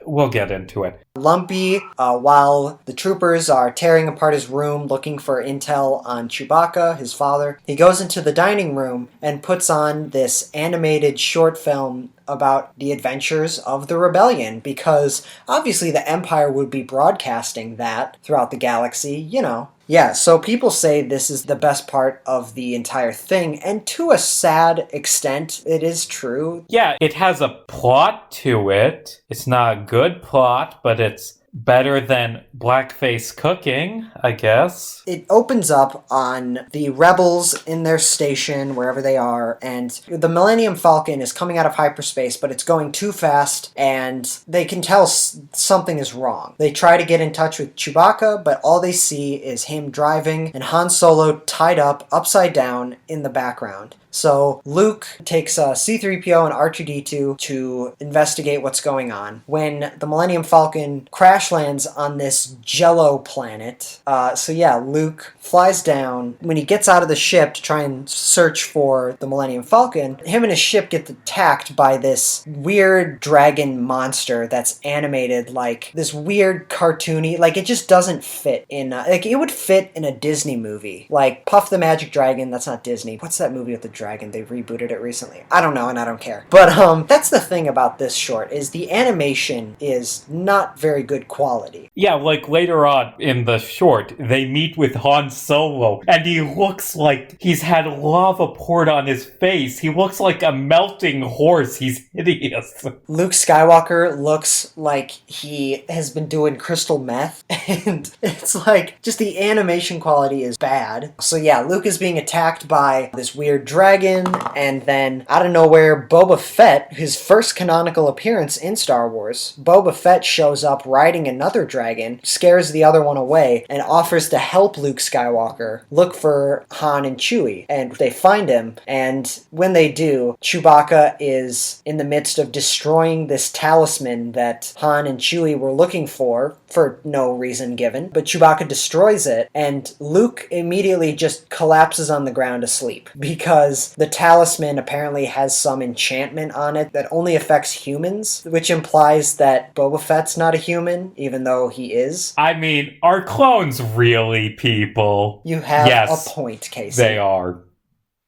we'll get into it. Lumpy, while the troopers are tearing apart his room looking for intel on Chewbacca, his father, he goes into the dining room and puts on this animated short film about the adventures of the rebellion, because obviously the Empire would be broadcasting that throughout the galaxy, you know. Yeah, so people say this is the best part of the entire thing, and to a sad extent, it is true. Yeah, it has a plot to it. It's not a good plot, but it's better than blackface cooking, I guess. It opens up on the rebels in their station, wherever they are, and the Millennium Falcon is coming out of hyperspace, but it's going too fast, and they can tell something is wrong. They try to get in touch with Chewbacca, but all they see is him driving and Han Solo tied up upside down in the background. So Luke takes C-3PO and R2-D2 to investigate what's going on. When the Millennium Falcon crash lands on this Jello planet, Luke flies down. When he gets out of the ship to try and search for the Millennium Falcon, him and his ship get attacked by this weird dragon monster that's animated like this weird cartoony, like it just doesn't fit in, like it would fit in a Disney movie. Like Puff the Magic Dragon, that's not Disney. What's that movie with the dragon? They rebooted it recently. I don't know, and I don't care. But that's the thing about this short, is the animation is not very good quality. Yeah, like later on in the short, they meet with Han Solo, and he looks like he's had lava poured on his face. He looks like a melting horse. He's hideous. Luke Skywalker looks like he has been doing crystal meth, and it's like, just the animation quality is bad. So yeah, Luke is being attacked by this weird dragon, and then out of nowhere, Boba Fett, his first canonical appearance in Star Wars, Boba Fett shows up riding another dragon, scares the other one away, and offers to help Luke Skywalker look for Han and Chewie. And they find him, and when they do, Chewbacca is in the midst of destroying this talisman that Han and Chewie were looking for no reason given. But Chewbacca destroys it, and Luke immediately just collapses on the ground asleep, because the talisman apparently has some enchantment on it that only affects humans, which implies that Boba Fett's not a human, even though he is. I mean, are clones really people? You have a point, Casey. They are.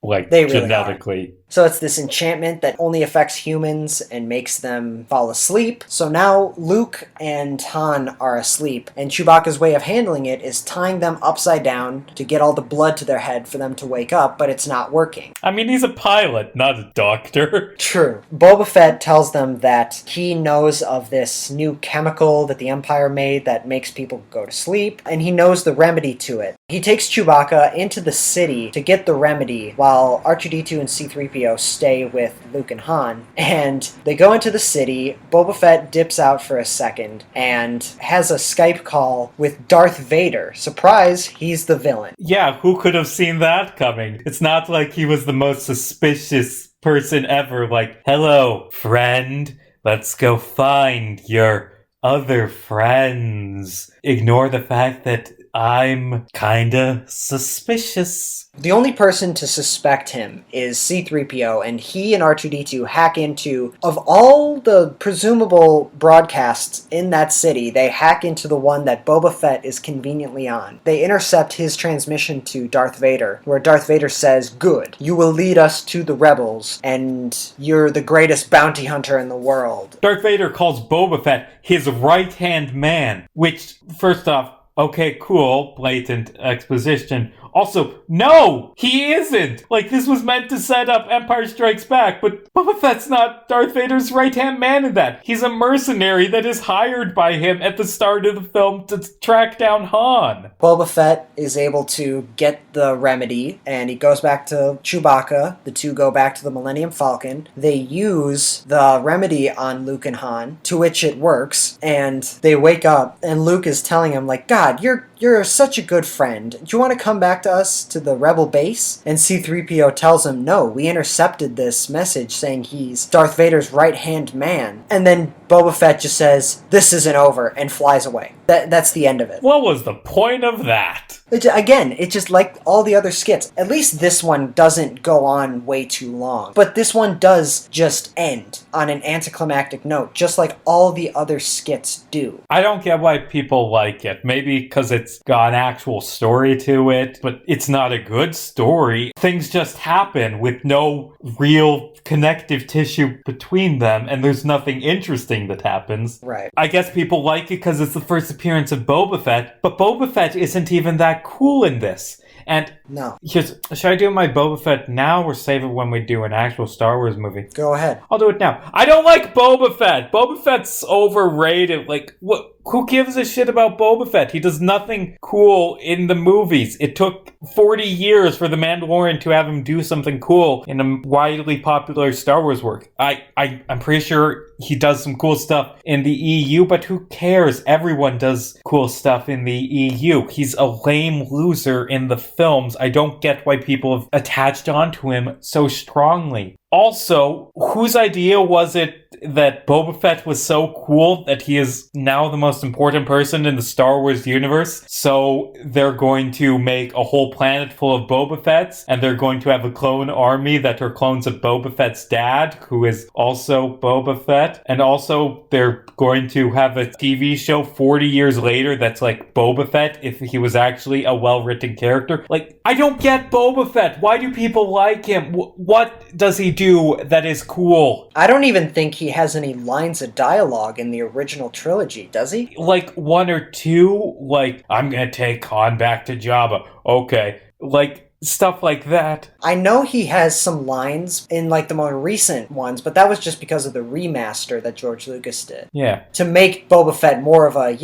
Like, they really genetically. Are. So it's this enchantment that only affects humans and makes them fall asleep. So now Luke and Han are asleep, and Chewbacca's way of handling it is tying them upside down to get all the blood to their head for them to wake up, but it's not working. I mean, he's a pilot, not a doctor. True. Boba Fett tells them that he knows of this new chemical that the Empire made that makes people go to sleep, and he knows the remedy to it. He takes Chewbacca into the city to get the remedy, while R2-D2 and C-3PO C-3PO stay with Luke and Han, and they go into the city. Boba Fett dips out for a second and has a Skype call with Darth Vader. Surprise, he's the villain. Yeah, who could have seen that coming? It's not like he was the most suspicious person ever, like, hello, friend, let's go find your other friends. Ignore the fact that I'm kinda suspicious. The only person to suspect him is C-3PO, and he and R2-D2 hack into, of all the presumable broadcasts in that city, they hack into the one that Boba Fett is conveniently on. They intercept his transmission to Darth Vader, where Darth Vader says, "Good, you will lead us to the rebels, and you're the greatest bounty hunter in the world." Darth Vader calls Boba Fett his right-hand man, which, first off, okay, cool, blatant exposition. Also, no, he isn't. Like, this was meant to set up Empire Strikes Back, but Boba Fett's not Darth Vader's right-hand man in that. He's a mercenary that is hired by him at the start of the film to track down Han. Boba Fett is able to get the remedy, and he goes back to Chewbacca. The two go back to the Millennium Falcon. They use the remedy on Luke and Han, to which it works, and they wake up, and Luke is telling him, like, God, you're such a good friend. Do you want to come back to us to the rebel base? And C-3PO tells him, no, we intercepted this message saying he's Darth Vader's right-hand man. And then Boba Fett just says, this isn't over, and flies away. That's the end of it. What was the point of that? It's just like all the other skits. At least this one doesn't go on way too long. But this one does just end on an anticlimactic note, just like all the other skits do. I don't get why people like it. Maybe because it's got an actual story to it, but it's not a good story. Things just happen with no real connective tissue between them, and there's nothing interesting that happens. Right. I guess people like it because it's the first appearance of Boba Fett, but Boba Fett isn't even that cool in this. And no. Should I do my Boba Fett now or save it when we do an actual Star Wars movie? Go ahead. I'll do it now. I don't like Boba Fett. Boba Fett's overrated. Like, what? Who gives a shit about Boba Fett? He does nothing cool in the movies. It took 40 years for The Mandalorian to have him do something cool in a widely popular Star Wars work. I'm pretty sure he does some cool stuff in the EU, but who cares? Everyone does cool stuff in the EU. He's a lame loser in the films. I don't get why people have attached onto him so strongly. Also, whose idea was it that Boba Fett was so cool that he is now the most important person in the Star Wars universe? So they're going to make a whole planet full of Boba Fetts, and they're going to have a clone army that are clones of Boba Fett's dad, who is also Boba Fett. And also they're going to have a TV show 40 years later that's like Boba Fett if he was actually a well-written character. Like, I don't get Boba Fett. Why do people like him? What does he do that is cool? I don't even think he has any lines of dialogue in the original trilogy, does he? Like one or two, like, I'm gonna take Han back to Jabba. Okay. Like, stuff like that. I know he has some lines in like the more recent ones, but that was just because of the remaster that George Lucas did. Yeah. To make Boba Fett more of a,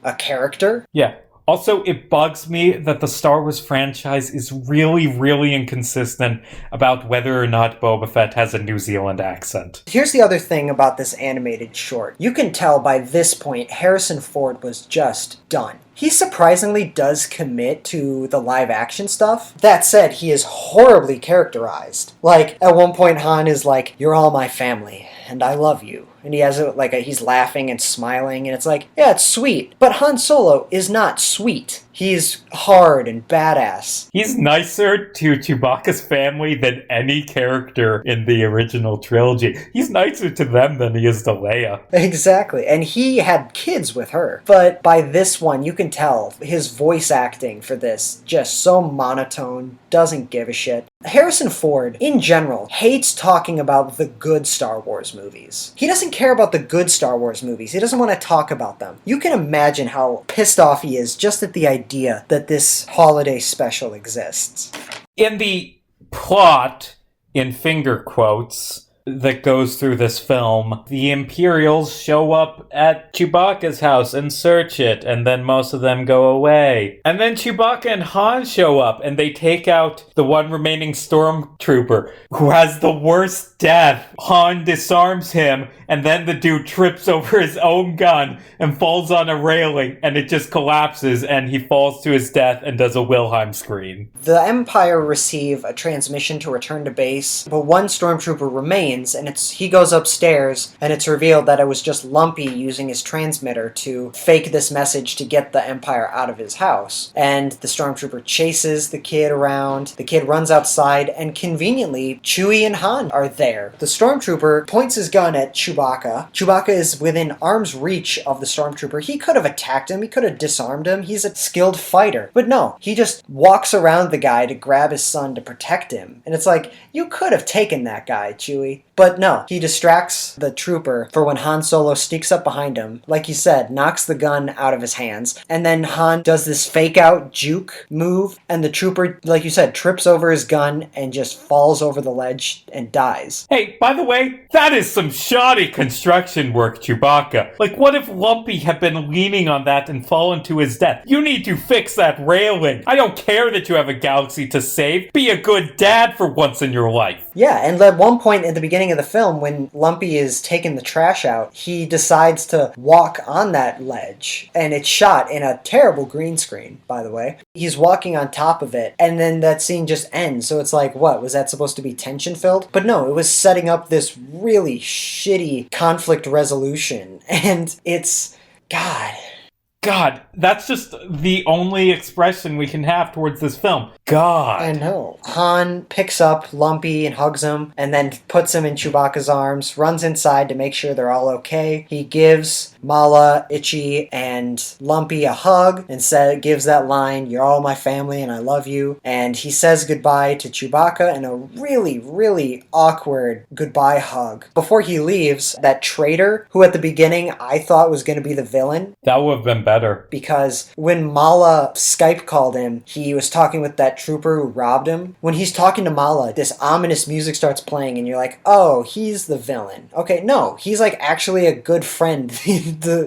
a character. Yeah. Also, it bugs me that the Star Wars franchise is really, really inconsistent about whether or not Boba Fett has a New Zealand accent. Here's the other thing about this animated short. You can tell by this point Harrison Ford was just done. He surprisingly does commit to the live action stuff. That said, he is horribly characterized. Like, at one point Han is like, "You're all my family, and I love you." And he has he's laughing and smiling, and it's like, yeah, it's sweet. But Han Solo is not sweet. He's hard and badass. He's nicer to Chewbacca's family than any character in the original trilogy. He's nicer to them than he is to Leia. Exactly. And he had kids with her. But by this one, you can tell his voice acting for this just so monotone, doesn't give a shit. Harrison Ford, in general, hates talking about the good Star Wars movies. He doesn't care about the good Star Wars movies. He doesn't want to talk about them. You can imagine how pissed off he is just at the idea that this holiday special exists. In the plot, in finger quotes, that goes through this film. The Imperials show up at Chewbacca's house and search it, and then most of them go away. And then Chewbacca and Han show up, and they take out the one remaining stormtrooper, who has the worst death. Han disarms him, and then the dude trips over his own gun and falls on a railing, and it just collapses, and he falls to his death and does a Wilhelm scream. The Empire receive a transmission to return to base, but one stormtrooper remains, and he goes upstairs, and it's revealed that it was just Lumpy using his transmitter to fake this message to get the Empire out of his house. And the stormtrooper chases the kid around, the kid runs outside, and conveniently, Chewie and Han are there. The stormtrooper points his gun at Chewbacca. Chewbacca is within arm's reach of the stormtrooper. He could have attacked him, he could have disarmed him, he's a skilled fighter. But no, he just walks around the guy to grab his son to protect him. And it's like, you could have taken that guy, Chewie. But no, he distracts the trooper for when Han Solo sneaks up behind him, like you said, knocks the gun out of his hands, and then Han does this fake-out juke move, and the trooper, like you said, trips over his gun and just falls over the ledge and dies. Hey, by the way, that is some shoddy construction work, Chewbacca. Like, what if Lumpy had been leaning on that and fallen to his death? You need to fix that railing. I don't care that you have a galaxy to save. Be a good dad for once in your life. Yeah, and at one point at the beginning of the film, when Lumpy is taking the trash out, he decides to walk on that ledge, and it's shot in a terrible green screen, by the way. He's walking on top of it, and then that scene just ends, so it's like, what, was that supposed to be tension-filled? But no, it was setting up this really shitty conflict resolution, and it's... God, that's just the only expression we can have towards this film. God. I know. Han picks up Lumpy and hugs him, and then puts him in Chewbacca's arms, runs inside to make sure they're all okay. He gives Mala, Itchy, and Lumpy a hug, and gives that line, "You're all my family and I love you." And he says goodbye to Chewbacca in a really, really awkward goodbye hug. Before he leaves, that traitor, who at the beginning I thought was going to be the villain. That would have been better. Because when Mala Skype called him, he was talking with that trooper who robbed him. When he's talking to Mala, this ominous music starts playing, and you're like, oh, he's the villain. Okay, no, he's like actually a good friend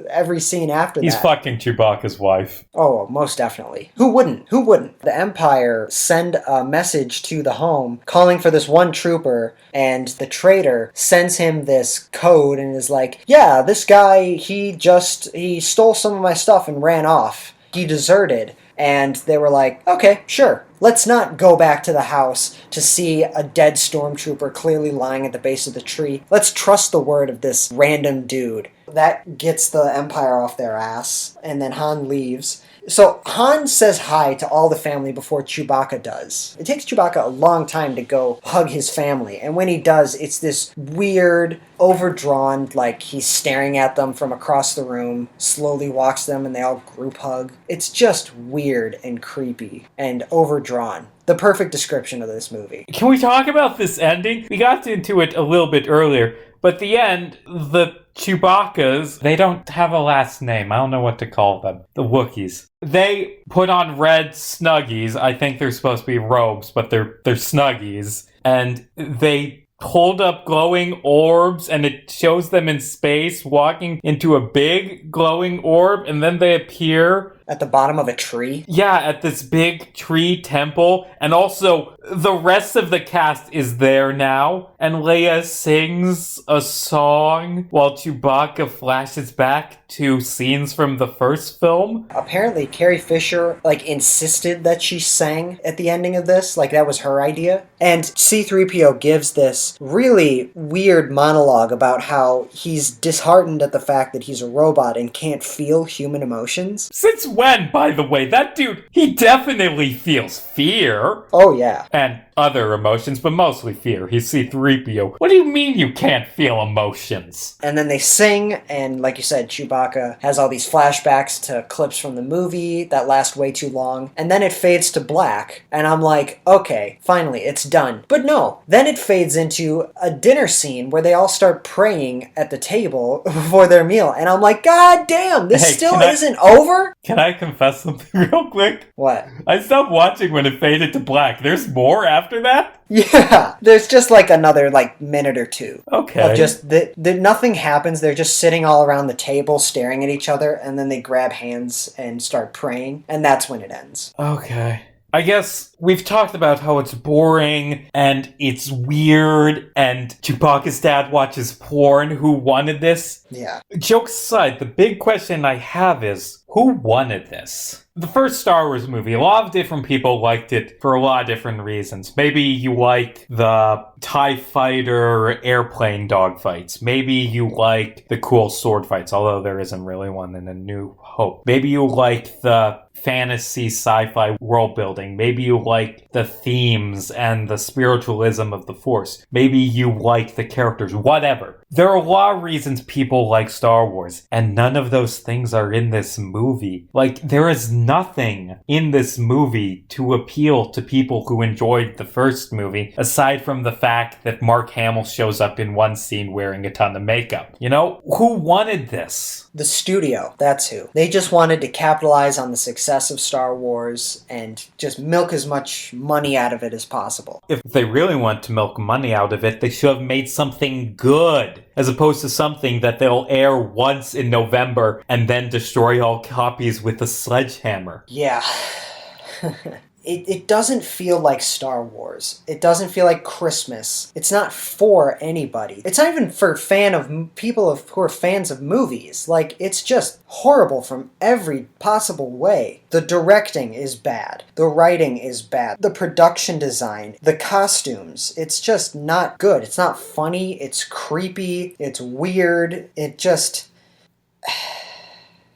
every scene after that. He's fucking Chewbacca's wife. Oh, most definitely. Who wouldn't? The Empire send a message to the home calling for this one trooper, and the traitor sends him this code and is like, yeah, this guy, he stole some of my stuff and ran off. He deserted. And they were like, okay, sure. Let's not go back to the house to see a dead stormtrooper clearly lying at the base of the tree. Let's trust the word of this random dude. That gets the Empire off their ass, and then Han leaves. So Han says hi to all the family before Chewbacca does. It takes Chewbacca a long time to go hug his family, and when he does, it's this weird, overdrawn, like he's staring at them from across the room, slowly walks them, and they all group hug. It's just weird and creepy and overdrawn. The perfect description of this movie. Can we talk about this ending? We got into it a little bit earlier, but the end, the Chewbacca's, they don't have a last name. I don't know what to call them. The Wookiees. They put on red Snuggies. I think they're supposed to be robes, but they're Snuggies. And they hold up glowing orbs, and it shows them in space walking into a big glowing orb, and then they appear at the bottom of a tree? Yeah, at this big tree temple. And also, the rest of the cast is there now. And Leia sings a song while Chewbacca flashes back to scenes from the first film. Apparently, Carrie Fisher, insisted that she sang at the ending of this. That was her idea. And C-3PO gives this really weird monologue about how he's disheartened at the fact that he's a robot and can't feel human emotions. Since when, by the way? That dude, he definitely feels fear. Oh, yeah. And other emotions, but mostly fear. He's C-3PO. What do you mean you can't feel emotions? And then they sing, and like you said, Chewbacca has all these flashbacks to clips from the movie that last way too long. And then it fades to black, and I'm like, okay, finally, it's done. But no, then it fades into a dinner scene where they all start praying at the table before their meal. And I'm like, God damn, this still isn't over? Can I confess something real quick? What? I stopped watching when it faded to black. There's more after after that? Yeah, there's just like another like minute or two Okay. of just nothing happens. They're just sitting all around the table staring at each other, and then they grab hands and start praying, and that's when it ends. Okay. I guess we've talked about how it's boring and it's weird and Chewbacca's dad watches porn. Who wanted this? Yeah. Jokes aside, the big question I have is, who wanted this? The first Star Wars movie, a lot of different people liked it for a lot of different reasons. Maybe you like the TIE fighter airplane dogfights. Maybe you like the cool sword fights, although there isn't really one in A New Hope. Maybe you like the fantasy sci-fi world building. Maybe you like the themes and the spiritualism of the Force. Maybe you like the characters, whatever. There are a lot of reasons people like Star Wars, and none of those things are in this movie. Like, there is nothing in this movie to appeal to people who enjoyed the first movie, aside from the fact that Mark Hamill shows up in one scene wearing a ton of makeup. You know, who wanted this? The studio, that's who. They just wanted to capitalize on the success of Star Wars and just milk as much money out of it as possible. If they really want to milk money out of it, they should have made something good, as opposed to something that they'll air once in November and then destroy all copies with a sledgehammer. Yeah. It doesn't feel like Star Wars. It doesn't feel like Christmas. It's not for anybody. It's not even for people who are fans of movies. Like, it's just horrible from every possible way. The directing is bad. The writing is bad. The production design, the costumes, it's just not good. It's not funny. It's creepy. It's weird. It just...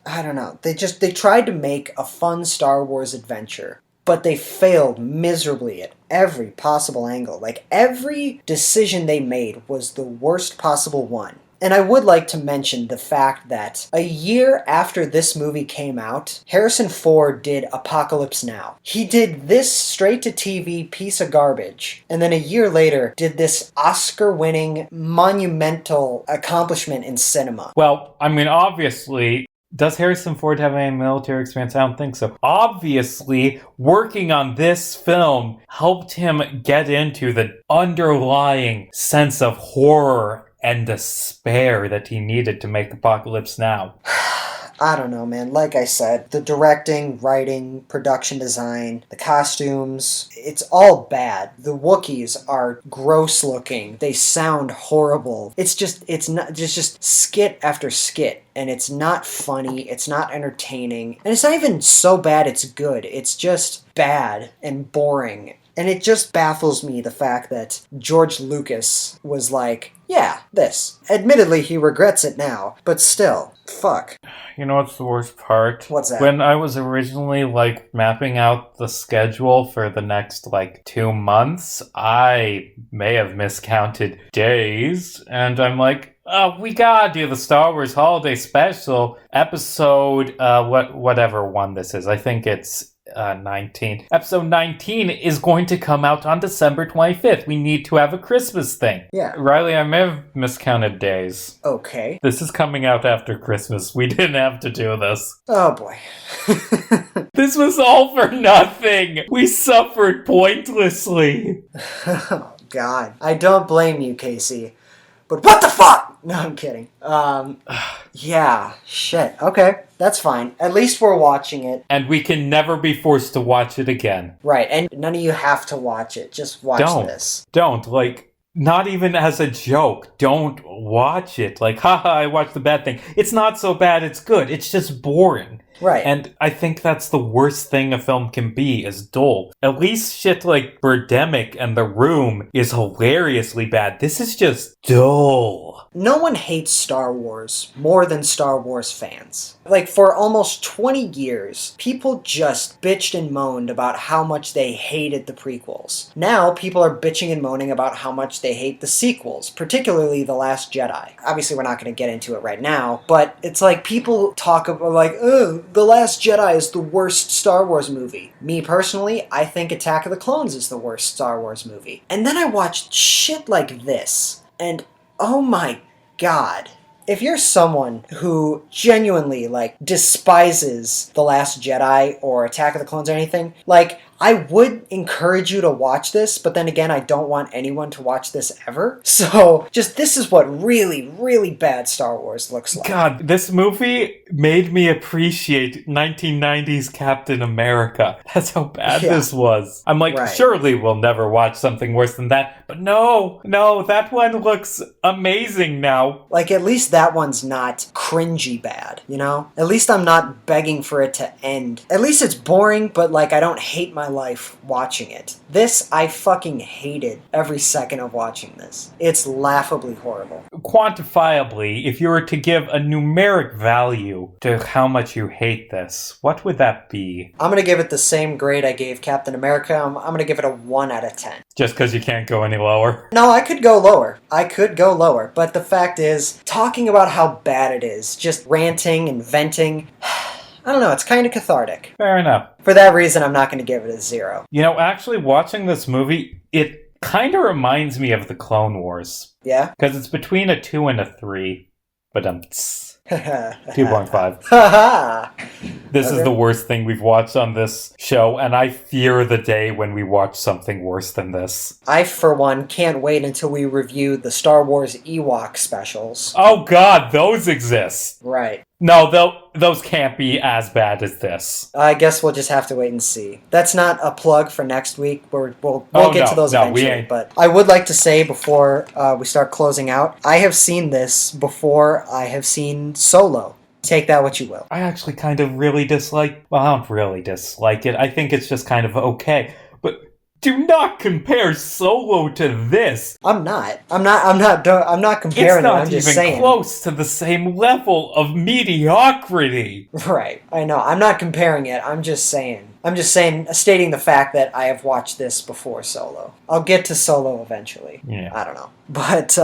I don't know. They tried to make a fun Star Wars adventure, but they failed miserably at every possible angle. Like, every decision they made was the worst possible one. And I would like to mention the fact that a year after this movie came out, Harrison Ford did Apocalypse Now. He did this straight-to-TV piece of garbage, and then a year later did this Oscar-winning, monumental accomplishment in cinema. Well, I mean, obviously... Does Harrison Ford have any military experience? I don't think so. Obviously, working on this film helped him get into the underlying sense of horror and despair that he needed to make Apocalypse Now. I don't know, man. Like I said, the directing, writing, production design, the costumes, it's all bad. The Wookiees are gross looking. They sound horrible. It's just skit after skit. And it's not funny, it's not entertaining, and it's not even so bad it's good. It's just bad and boring. And it just baffles me, the fact that George Lucas was like, yeah, this. Admittedly, he regrets it now, but still, fuck. You know what's the worst part? What's that? When I was originally, mapping out the schedule for the next, 2 months, I may have miscounted days, and I'm like, we gotta do the Star Wars Holiday Special episode, whatever one this is. I think it's 19. Episode 19 is going to come out on December 25th. We need to have a Christmas thing. Yeah. Riley, I may have miscounted days. Okay. This is coming out after Christmas. We didn't have to do this. Oh boy. This was all for nothing. We suffered pointlessly. Oh god. I don't blame you, Casey. But what the fuck? No, I'm kidding. Yeah, shit. Okay, that's fine. At least we're watching it. And we can never be forced to watch it again. Right, and none of you have to watch it. Just watch this. Don't. Not even as a joke. Don't watch it. Haha, I watched the bad thing. It's not so bad, it's good. It's just boring. Right. And I think that's the worst thing a film can be, is dull. At least shit like Birdemic and The Room is hilariously bad. This is just dull. No one hates Star Wars more than Star Wars fans. For almost 20 years, people just bitched and moaned about how much they hated the prequels. Now, people are bitching and moaning about how much they hate the sequels, particularly The Last Jedi. Obviously, we're not going to get into it right now, but it's people talk about The Last Jedi is the worst Star Wars movie. Me personally, I think Attack of the Clones is the worst Star Wars movie. And then I watched shit like this, and oh my god. If you're someone who genuinely, despises The Last Jedi or Attack of the Clones or anything, I would encourage you to watch this, but then again, I don't want anyone to watch this ever. So just this is what really, really bad Star Wars looks like. God, this movie made me appreciate 1990s Captain America. That's how bad this was. I'm like, surely we'll never watch something worse than that. But no, that one looks amazing now. Like, at least that one's not cringy bad, you know? At least I'm not begging for it to end. At least it's boring, but like, I don't hate my life watching it. This, I fucking hated every second of watching this. It's laughably horrible. Quantifiably, if you were to give a numeric value to how much you hate this, what would that be? I'm gonna give it the same grade I gave Captain America. I'm gonna give it a 1 out of 10. Just because you can't go any lower? No, I could go lower. But the fact is, talking about how bad it is, just ranting and venting, I don't know, it's kind of cathartic. Fair enough. For that reason, I'm not going to give it a 0. You know, actually watching this movie, it kind of reminds me of the Clone Wars. Yeah? Because it's between a 2 and a 3. But 2.5. This is the worst thing we've watched on this show, and I fear the day when we watch something worse than this. I, for one, can't wait until we review the Star Wars Ewok specials. Oh god, those exist! Right. No, those can't be as bad as this. I guess we'll just have to wait and see. That's not a plug for next week. We'll get to those eventually. But I would like to say before we start closing out, I have seen this before I have seen Solo. Take that what you will. I actually kind of really dislike... Well, I don't really dislike it. I think it's just kind of okay. But do not compare Solo to this. I'm not comparing it. I'm just saying. It's not even close to the same level of mediocrity. Right. I know. I'm not comparing it. I'm just saying, stating the fact that I have watched this before Solo. I'll get to Solo eventually. Yeah. I don't know. But,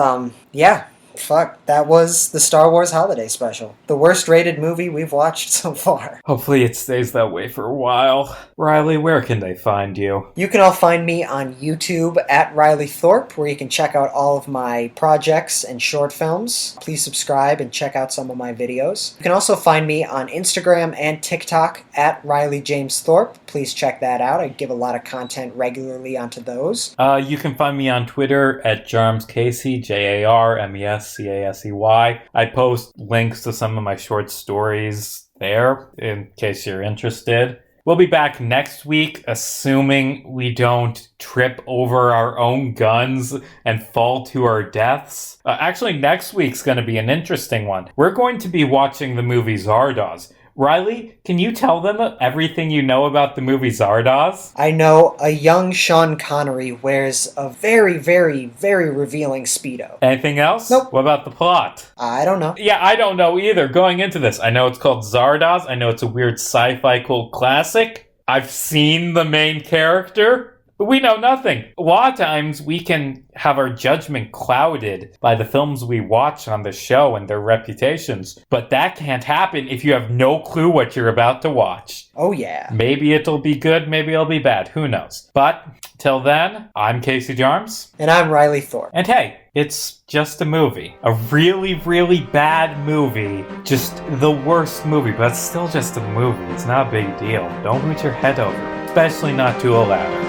yeah. Fuck, that was the Star Wars Holiday Special. The worst rated movie we've watched so far. Hopefully it stays that way for a while. Riley, where can they find you? You can all find me on YouTube at Riley Thorpe, where you can check out all of my projects and short films. Please subscribe and check out some of my videos. You can also find me on Instagram and TikTok at Riley James Thorpe. Please check that out. I give a lot of content regularly onto those. You can find me on Twitter at Jarmes Casey, Jarmes Casey. I post links to some of my short stories there, in case you're interested. We'll be back next week, assuming we don't trip over our own guns and fall to our deaths. Actually, next week's going to be an interesting one. We're going to be watching the movie Zardoz. Riley, can you tell them everything you know about the movie Zardoz? I know a young Sean Connery wears a very, very, very revealing Speedo. Anything else? Nope. What about the plot? I don't know. Yeah, I don't know either. Going into this, I know it's called Zardoz. I know it's a weird sci-fi cult classic. I've seen the main character. But we know nothing. A lot of times we can have our judgment clouded by the films we watch on the show and their reputations. But that can't happen if you have no clue what you're about to watch. Oh yeah. Maybe it'll be good, maybe it'll be bad. Who knows? But till then, I'm Casey Jarmes. And I'm Riley Thorpe. And hey, it's just a movie. A really, really bad movie. Just the worst movie, but it's still just a movie. It's not a big deal. Don't put your head over it. Especially not to a ladder.